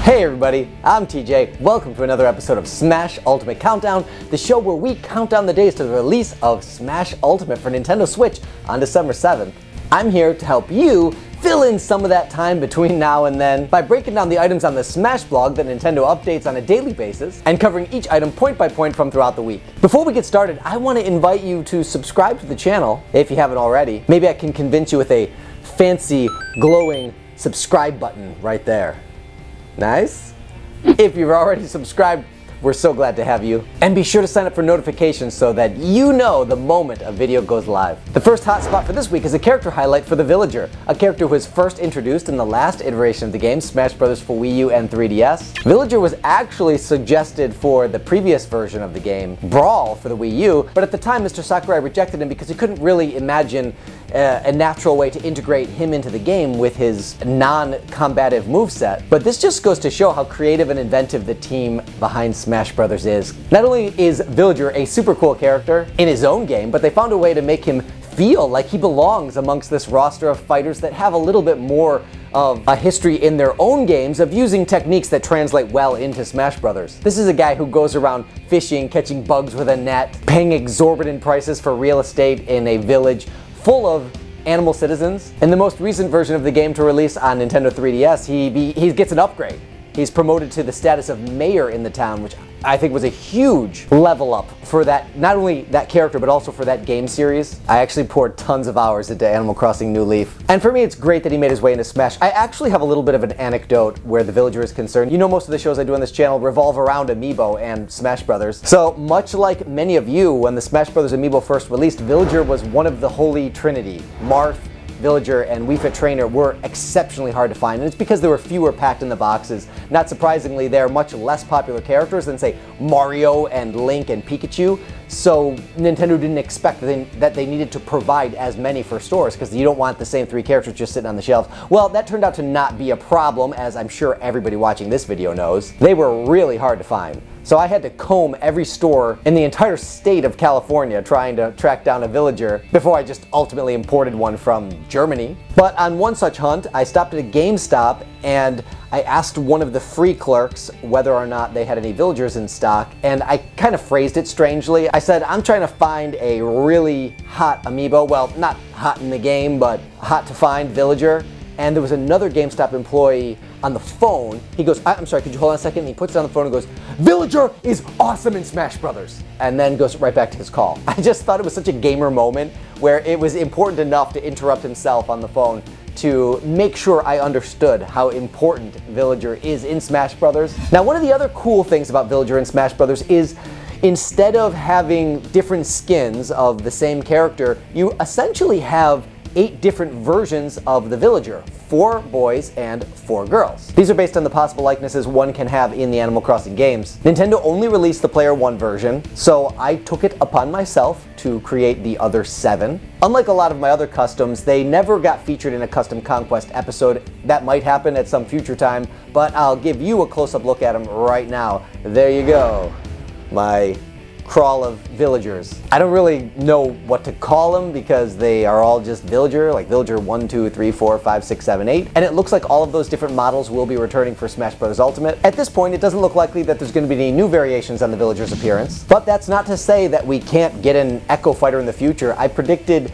Hey everybody, I'm TJ. Welcome to another episode of Smash Ultimate Countdown, the show where we count down the days to the release of Smash Ultimate for Nintendo Switch on December 7th. I'm here to help you fill in some of that time between now and then by breaking down the items on the Smash blog that Nintendo updates on a daily basis and covering each item point by point from throughout the week. Before we get started, I want to invite you to subscribe to the channel if you haven't already. Maybe I can convince you with a fancy, glowing subscribe button right there. Nice? If you've already subscribed, we're so glad to have you. And be sure to sign up for notifications so that you know the moment a video goes live. The first hotspot for this week is a character highlight for the Villager, a character who was first introduced in the last iteration of the game, Smash Bros. For Wii U and 3DS. Villager was actually suggested for the previous version of the game, Brawl for the Wii U, but at the time Mr. Sakurai rejected him because he couldn't really imagine a natural way to integrate him into the game with his non-combative moveset. But this just goes to show how creative and inventive the team behind Smash Bros. Is. Not only is Villager a super cool character in his own game, but they found a way to make him feel like he belongs amongst this roster of fighters that have a little bit more of a history in their own games of using techniques that translate well into Smash Bros. This is a guy who goes around fishing, catching bugs with a net, paying exorbitant prices for real estate in a village full of animal citizens. In the most recent version of the game to release on Nintendo 3DS, he gets an upgrade. He's promoted to the status of mayor in the town, which I think was a huge level up for that, not only that character, but also for that game series. I actually poured tons of hours into Animal Crossing New Leaf. And for me, it's great that he made his way into Smash. I actually have a little bit of an anecdote where the Villager is concerned. You know, most of the shows I do on this channel revolve around Amiibo and Smash Brothers. So much like many of you, when the Smash Brothers Amiibo first released, Villager was one of the holy trinity. Marth, Villager, and Wii Fit Trainer were exceptionally hard to find, and it's because there were fewer packed in the boxes. Not surprisingly, they're much less popular characters than, say, Mario and Link and Pikachu, so Nintendo didn't expect that they needed to provide as many for stores, because you don't want the same three characters just sitting on the shelves. Well, that turned out to not be a problem, as I'm sure everybody watching this video knows. They were really hard to find. So I had to comb every store in the entire state of California trying to track down a Villager before I just ultimately imported one from Germany. But on one such hunt, I stopped at a GameStop and I asked one of the free clerks whether or not they had any Villagers in stock, and I kind of phrased it strangely. I said, I'm trying to find a really hot amiibo, well, not hot in the game, but hot to find Villager. And there was another GameStop employee on the phone. He goes, I'm sorry, could you hold on a second? And he puts it on the phone and goes, Villager is awesome in Smash Brothers. And then goes right back to his call. I just thought it was such a gamer moment where it was important enough to interrupt himself on the phone to make sure I understood how important Villager is in Smash Brothers. Now, one of the other cool things about Villager in Smash Brothers is instead of having different skins of the same character, you essentially have 8 different versions of the Villager, 4 boys and 4 girls. These are based on the possible likenesses one can have in the Animal Crossing games. Nintendo only released the Player 1 version, so I took it upon myself to create the other 7. Unlike a lot of my other customs, they never got featured in a Custom Conquest episode. That might happen at some future time, but I'll give you a close-up look at them right now. There you go, my crawl of Villagers. I don't really know what to call them because they are all just Villager, like Villager 1, 2, 3, 4, 5, 6, 7, 8. And it looks like all of those different models will be returning for Smash Bros. Ultimate. At this point, it doesn't look likely that there's going to be any new variations on the Villager's appearance. But that's not to say that we can't get an Echo Fighter in the future. I predicted,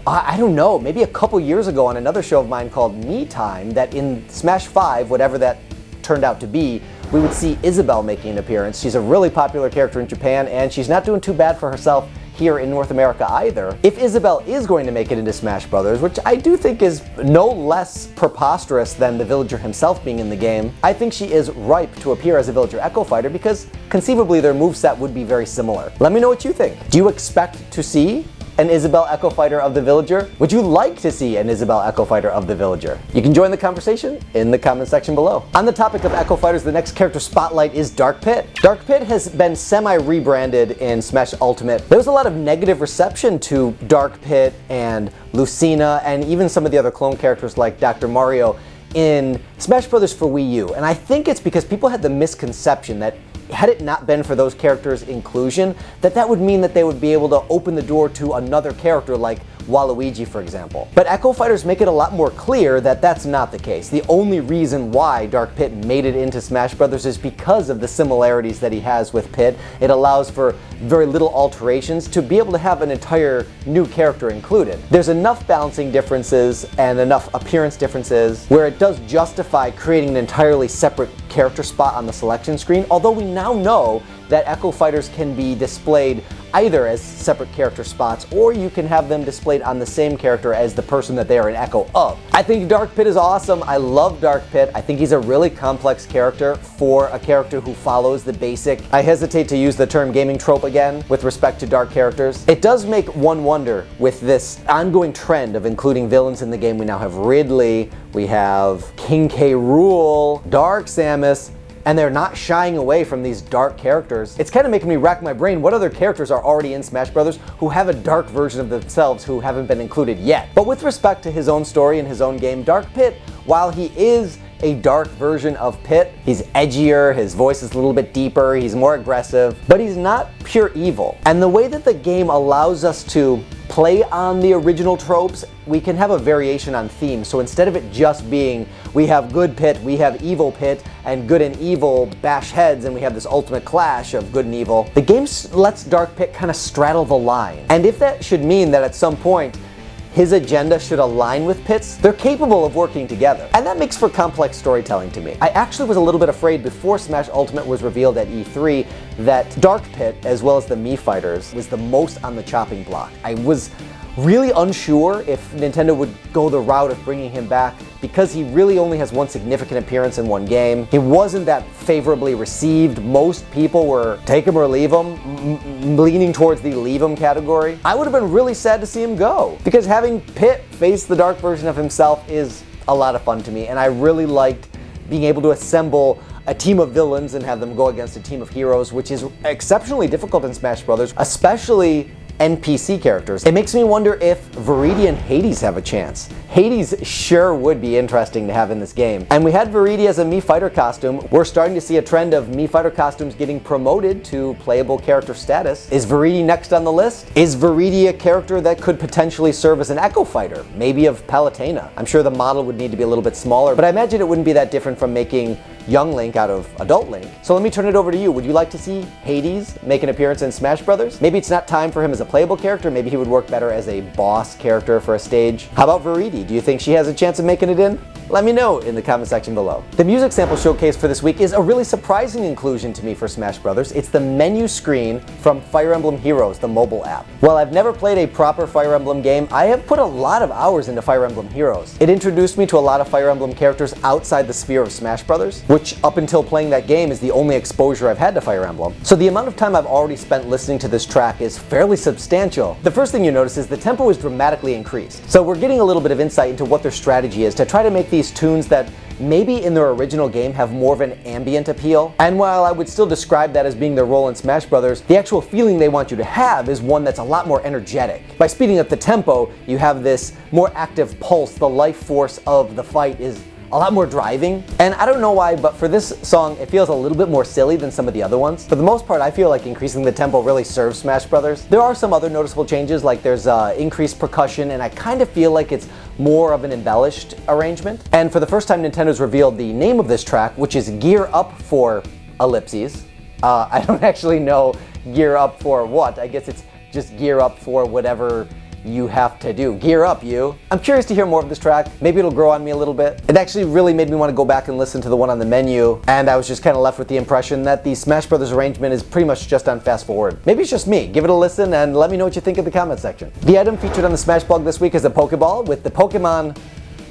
I don't know, maybe a couple years ago on another show of mine called Me Time, that in Smash 5, whatever that turned out to be, we would see Isabelle making an appearance. She's a really popular character in Japan, and she's not doing too bad for herself here in North America either. If Isabelle is going to make it into Smash Brothers, which I do think is no less preposterous than the Villager himself being in the game, I think she is ripe to appear as a Villager Echo Fighter because conceivably their moveset would be very similar. Let me know what you think. Do you expect to see an Isabelle Echo Fighter of the Villager? Would you like to see an Isabelle Echo Fighter of the Villager? You can join the conversation in the comment section below. On the topic of Echo Fighters, the next character spotlight is Dark Pit. Dark Pit has been semi-rebranded in Smash Ultimate. There was a lot of negative reception to Dark Pit and Lucina and even some of the other clone characters like Dr. Mario in Smash Bros. For Wii U. And I think it's because people had the misconception that had it not been for those characters' inclusion, that would mean that they would be able to open the door to another character like Waluigi, for example. But Echo Fighters make it a lot more clear that that's not the case. The only reason why Dark Pit made it into Smash Bros. Is because of the similarities that he has with Pit. It allows for very little alterations to be able to have an entire new character included. There's enough balancing differences and enough appearance differences where it does justify creating an entirely separate character spot on the selection screen, although we now know that Echo Fighters can be displayed either as separate character spots, or you can have them displayed on the same character as the person that they are an echo of. I think Dark Pit is awesome. I love Dark Pit. I think he's a really complex character for a character who follows the basic, I hesitate to use the term gaming trope again, with respect to dark characters. It does make one wonder with this ongoing trend of including villains in the game. We now have Ridley, we have King K. Rool, Dark Samus, and they're not shying away from these dark characters. It's kind of making me rack my brain. What other characters are already in Smash Bros. Who have a dark version of themselves who haven't been included yet? But with respect to his own story and his own game, Dark Pit, while he is a dark version of Pit, he's edgier, his voice is a little bit deeper, he's more aggressive, but he's not pure evil. And the way that the game allows us to play on the original tropes, we can have a variation on theme. So instead of it just being, we have good Pit, we have evil Pit, and good and evil bash heads, and we have this ultimate clash of good and evil, the game lets Dark Pit kind of straddle the line. And if that should mean that at some point his agenda should align with Pit's, they're capable of working together. And that makes for complex storytelling to me. I actually was a little bit afraid before Smash Ultimate was revealed at E3 that Dark Pit, as well as the Mii Fighters, was the most on the chopping block. I was really unsure if Nintendo would go the route of bringing him back because he really only has one significant appearance in one game. He wasn't that favorably received. Most people were take him or leave him, leaning towards the leave him category. I would have been really sad to see him go because having Pit face the dark version of himself is a lot of fun to me, and I really liked being able to assemble a team of villains and have them go against a team of heroes, which is exceptionally difficult in Smash Bros., especially NPC characters. It makes me wonder if Viridi and Hades have a chance. Hades sure would be interesting to have in this game. And we had Viridi as a Mii Fighter costume. We're starting to see a trend of Mii Fighter costumes getting promoted to playable character status. Is Viridi next on the list? Is Viridi a character that could potentially serve as an Echo Fighter, maybe of Palutena? I'm sure the model would need to be a little bit smaller, but I imagine it wouldn't be that different from making young Link out of adult Link. So let me turn it over to you. Would you like to see Hades make an appearance in Smash Bros? Maybe it's not time for him as a playable character. Maybe he would work better as a boss character for a stage. How about Viridi? Do you think she has a chance of making it in? Let me know in the comment section below. The music sample showcase for this week is a really surprising inclusion to me for Smash Bros. It's the menu screen from Fire Emblem Heroes, the mobile app. While I've never played a proper Fire Emblem game, I have put a lot of hours into Fire Emblem Heroes. It introduced me to a lot of Fire Emblem characters outside the sphere of Smash Bros., which up until playing that game is the only exposure I've had to Fire Emblem. So the amount of time I've already spent listening to this track is fairly substantial. The first thing you notice is the tempo is dramatically increased. So we're getting a little bit of insight into what their strategy is to try to make these tunes that maybe in their original game have more of an ambient appeal. And while I would still describe that as being their role in Smash Bros., the actual feeling they want you to have is one that's a lot more energetic. By speeding up the tempo, you have this more active pulse. The life force of the fight is a lot more driving. And I don't know why, but for this song, it feels a little bit more silly than some of the other ones. For the most part, I feel like increasing the tempo really serves Smash Brothers. There are some other noticeable changes, like there's increased percussion, and I kind of feel like it's more of an embellished arrangement. And for the first time, Nintendo's revealed the name of this track, which is Gear Up for ellipses. I don't actually know gear up for what. I guess it's just gear up for whatever you have to do. Gear up, you. I'm curious to hear more of this track. Maybe it'll grow on me a little bit. It actually really made me want to go back and listen to the one on the menu, and I was just kind of left with the impression that the Smash Brothers arrangement is pretty much just on fast forward. Maybe it's just me. Give it a listen and let me know what you think in the comment section. The item featured on the Smash blog this week is a Pokeball with the Pokemon,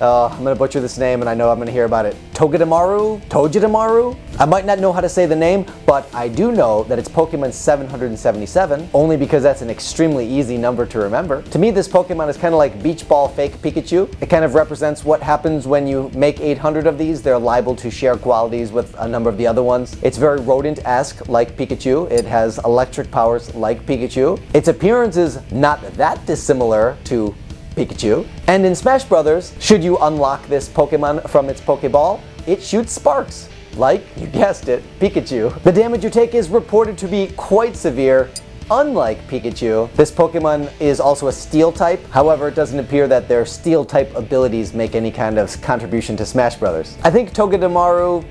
I'm gonna butcher this name and I know I'm gonna hear about it. Togedemaru? I might not know how to say the name, but I do know that it's Pokemon 777, only because that's an extremely easy number to remember. To me, this Pokemon is kind of like Beach Ball fake Pikachu. It kind of represents what happens when you make 800 of these. They're liable to share qualities with a number of the other ones. It's very rodent-esque like Pikachu. It has electric powers like Pikachu. Its appearance is not that dissimilar to Pikachu. And in Smash Brothers, should you unlock this Pokemon from its Pokeball, it shoots sparks, like, you guessed it, Pikachu. The damage you take is reported to be quite severe, unlike Pikachu, this Pokemon is also a Steel type. However, it doesn't appear that their Steel type abilities make any kind of contribution to Smash Brothers. I think Togedemaru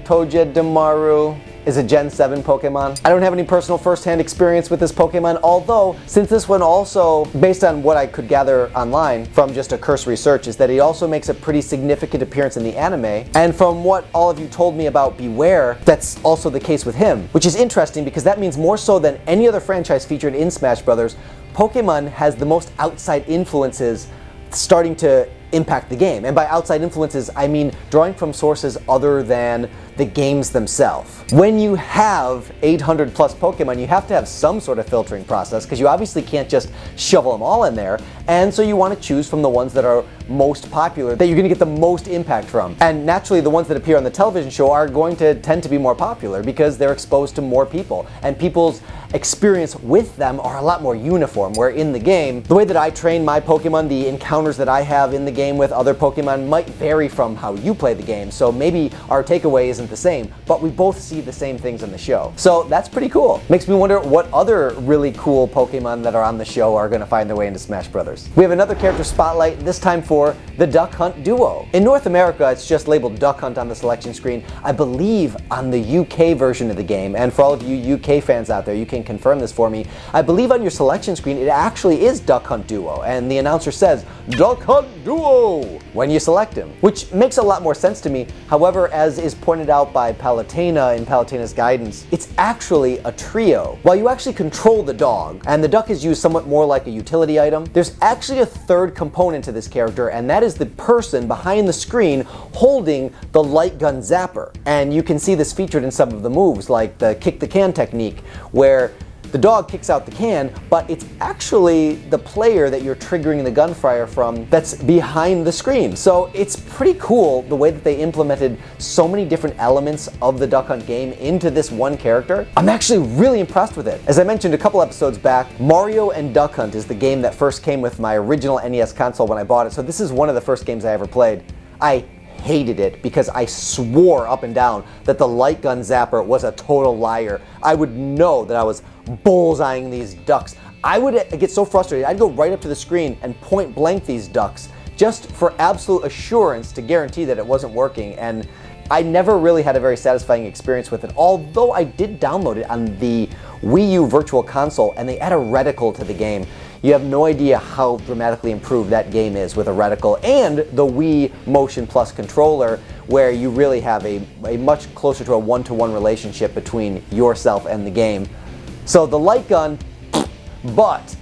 is a Gen 7 Pokemon. I don't have any personal first-hand experience with this Pokemon, although since this one also, based on what I could gather online from just a cursory search, is that he also makes a pretty significant appearance in the anime. And from what all of you told me about Beware, that's also the case with him, which is interesting because that means more so than any other franchise featured in Smash Brothers, Pokemon has the most outside influences starting to impact the game. And by outside influences, I mean drawing from sources other than the games themselves. When you have 800 plus Pokemon, you have to have some sort of filtering process because you obviously can't just shovel them all in there. And so you want to choose from the ones that are most popular, that you're going to get the most impact from. And naturally, the ones that appear on the television show are going to tend to be more popular because they're exposed to more people. And people's experience with them are a lot more uniform, where in the game, the way that I train my Pokemon, the encounters that I have in the game with other Pokemon might vary from how you play the game. So maybe our takeaway isn't the same, but we both see the same things in the show. So that's pretty cool. Makes me wonder what other really cool Pokemon that are on the show are going to find their way into Smash Brothers. We have another character spotlight, this time for the Duck Hunt duo. In North America, it's just labeled Duck Hunt on the selection screen. I believe on the UK version of the game, and for all of you UK fans out there, you can confirm this for me. I believe on your selection screen, it actually is Duck Hunt duo, and the announcer says, Duck Hunt duo, when you select him, which makes a lot more sense to me. However, as is pointed out by Palutena in Palutena's guidance, it's actually a trio. While you actually control the dog, and the duck is used somewhat more like a utility item, there's actually a third component to this character, and that is the person behind the screen holding the light gun zapper. And you can see this featured in some of the moves, like the kick the can technique, where the dog kicks out the can, but it's actually the player that you're triggering the gunfire from that's behind the screen. So it's pretty cool the way that they implemented so many different elements of the Duck Hunt game into this one character. I'm actually really impressed with it. As I mentioned a couple episodes back, Mario and Duck Hunt is the game that first came with my original NES console when I bought it, so this is one of the first games I ever played. I hated it because I swore up and down that the light gun zapper was a total liar. I would know that I was bullseyeing these ducks. I would get so frustrated, I'd go right up to the screen and point blank these ducks just for absolute assurance to guarantee that it wasn't working, and I never really had a very satisfying experience with it, although I did download it on the Wii U Virtual Console and they add a reticle to the game. You have no idea how dramatically improved that game is with a reticle and the Wii Motion Plus controller, where you really have a much closer to a one-to-one relationship between yourself and the game. So the light gun, but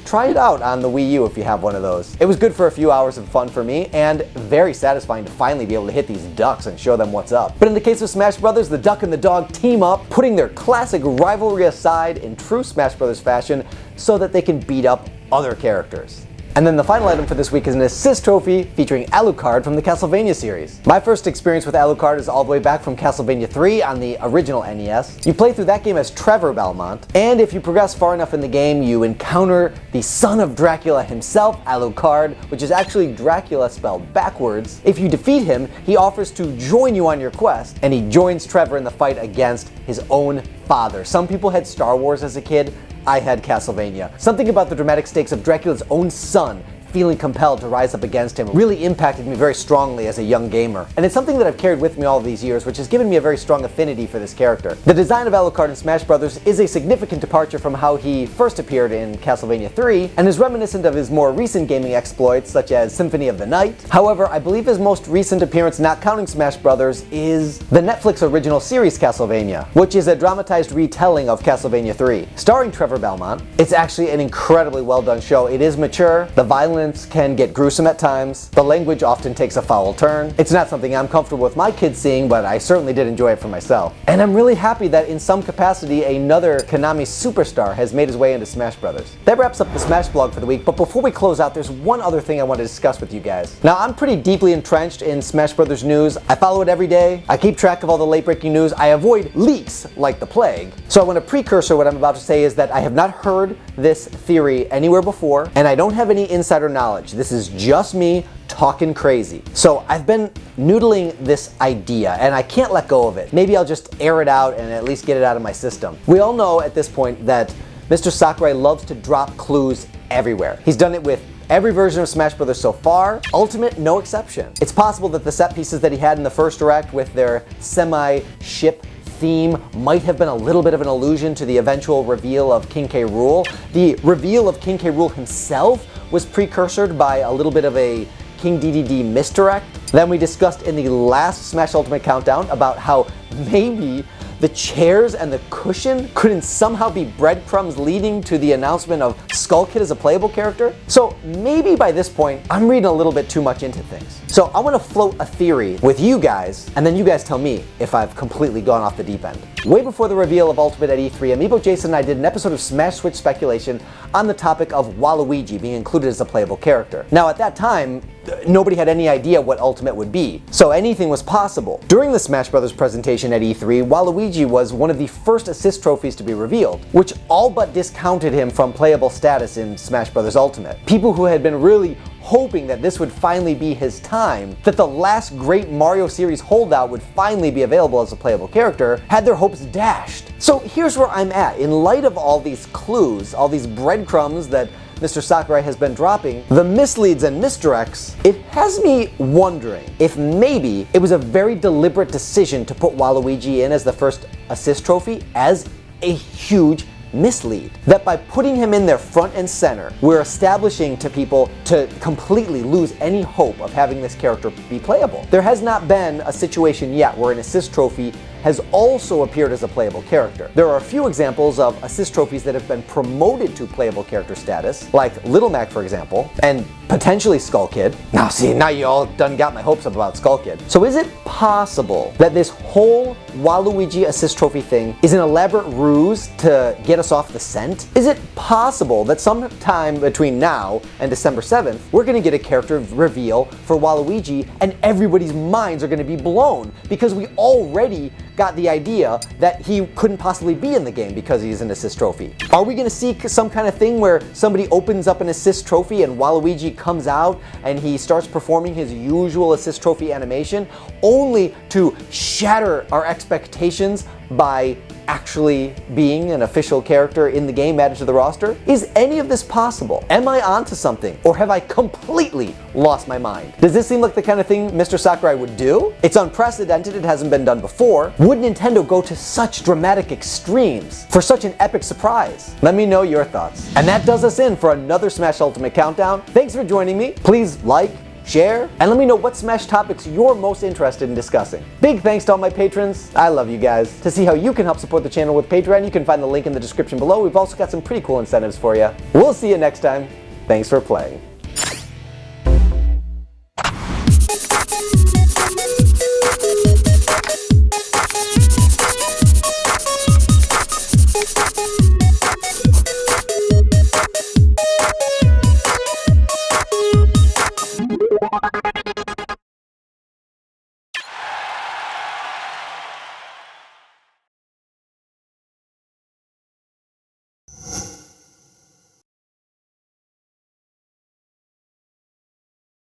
try it out on the Wii U if you have one of those. It was good for a few hours of fun for me, and very satisfying to finally be able to hit these ducks and show them what's up. But in the case of Smash Brothers, the duck and the dog team up, putting their classic rivalry aside in true Smash Brothers fashion so that they can beat up other characters. And then the final item for this week is an assist trophy featuring Alucard from the Castlevania series. My first experience with Alucard is all the way back from Castlevania 3 on the original NES. You play through that game as Trevor Belmont, and if you progress far enough in the game, you encounter the son of Dracula himself, Alucard, which is actually Dracula spelled backwards. If you defeat him, he offers to join you on your quest, and he joins Trevor in the fight against his own father. Some people had Star Wars as a kid. I had Castlevania. Something about the dramatic stakes of Dracula's own son feeling compelled to rise up against him really impacted me very strongly as a young gamer. And it's something that I've carried with me all these years, which has given me a very strong affinity for this character. The design of Alucard in Smash Brothers is a significant departure from how he first appeared in Castlevania 3, and is reminiscent of his more recent gaming exploits, such as Symphony of the Night. However, I believe his most recent appearance, not counting Smash Brothers, is the Netflix original series Castlevania, which is a dramatized retelling of Castlevania 3. Starring Trevor Belmont, it's actually an incredibly well done show. It is mature, the violence can get gruesome at times, the language often takes a foul turn. It's not something I'm comfortable with my kids seeing, but I certainly did enjoy it for myself. And I'm really happy that in some capacity another Konami superstar has made his way into Smash Brothers. That wraps up the Smash blog for the week, but before we close out, there's one other thing I want to discuss with you guys. Now, I'm pretty deeply entrenched in Smash Brothers news. I follow it every day. I keep track of all the late breaking news. I avoid leaks like the plague. So I want to precursor what I'm about to say is that I have not heard this theory anywhere before, and I don't have any insider knowledge. This is just me talking crazy. So I've been noodling this idea and I can't let go of it. Maybe I'll just air it out and at least get it out of my system. We all know at this point that Mr. Sakurai loves to drop clues everywhere. He's done it with every version of Smash Bros. So far, Ultimate no exception. It's possible that the set pieces that he had in the first direct with their semi-ship theme might have been a little bit of an allusion to the eventual reveal of King K. Rool. The reveal of King K. Rool himself was precursored by a little bit of a King DDD misdirect. Then we discussed in the last Smash Ultimate Countdown about how maybe the chairs and the cushion couldn't somehow be breadcrumbs leading to the announcement of Skull Kid as a playable character. So maybe by this point, I'm reading a little bit too much into things. So I want to float a theory with you guys, and then you guys tell me if I've completely gone off the deep end. Way before the reveal of Ultimate at E3, Amiibo Jason and I did an episode of Smash Switch Speculation on the topic of Waluigi being included as a playable character. Now at that time, nobody had any idea what Ultimate would be, so anything was possible. During the Smash Bros. Presentation at E3, Waluigi was one of the first assist trophies to be revealed, which all but discounted him from playable status in Smash Bros. Ultimate. People who had been really hoping that this would finally be his time, that the last great Mario series holdout would finally be available as a playable character, had their hopes dashed. So here's where I'm at. In light of all these clues, all these breadcrumbs that Mr. Sakurai has been dropping, the misleads and misdirects, it has me wondering if maybe it was a very deliberate decision to put Waluigi in as the first assist trophy as a huge mislead. That by putting him in there front and center, we're establishing to people to completely lose any hope of having this character be playable. There has not been a situation yet where an assist trophy has also appeared as a playable character. There are a few examples of assist trophies that have been promoted to playable character status, like Little Mac for example, and potentially Skull Kid. Now you all done got my hopes up about Skull Kid. So is it possible that this whole Waluigi assist trophy thing is an elaborate ruse to get us off the scent? Is it possible that sometime between now and December 7th, we're gonna get a character reveal for Waluigi and everybody's minds are gonna be blown because we already got the idea that he couldn't possibly be in the game because he's an assist trophy? Are we gonna see some kind of thing where somebody opens up an assist trophy and Waluigi comes out and he starts performing his usual assist trophy animation only to shatter our expectations by actually being an official character in the game added to the roster? Is any of this possible? Am I onto something? Or have I completely lost my mind? Does this seem like the kind of thing Mr. Sakurai would do? It's unprecedented, it hasn't been done before. Would Nintendo go to such dramatic extremes for such an epic surprise? Let me know your thoughts. And that does us in for another Smash Ultimate Countdown. Thanks for joining me. Please like, share, and let me know what Smash topics you're most interested in discussing. Big thanks to all my patrons. I love you guys. To see how you can help support the channel with Patreon, you can find the link in the description below. We've also got some pretty cool incentives for you. We'll see you next time. Thanks for playing.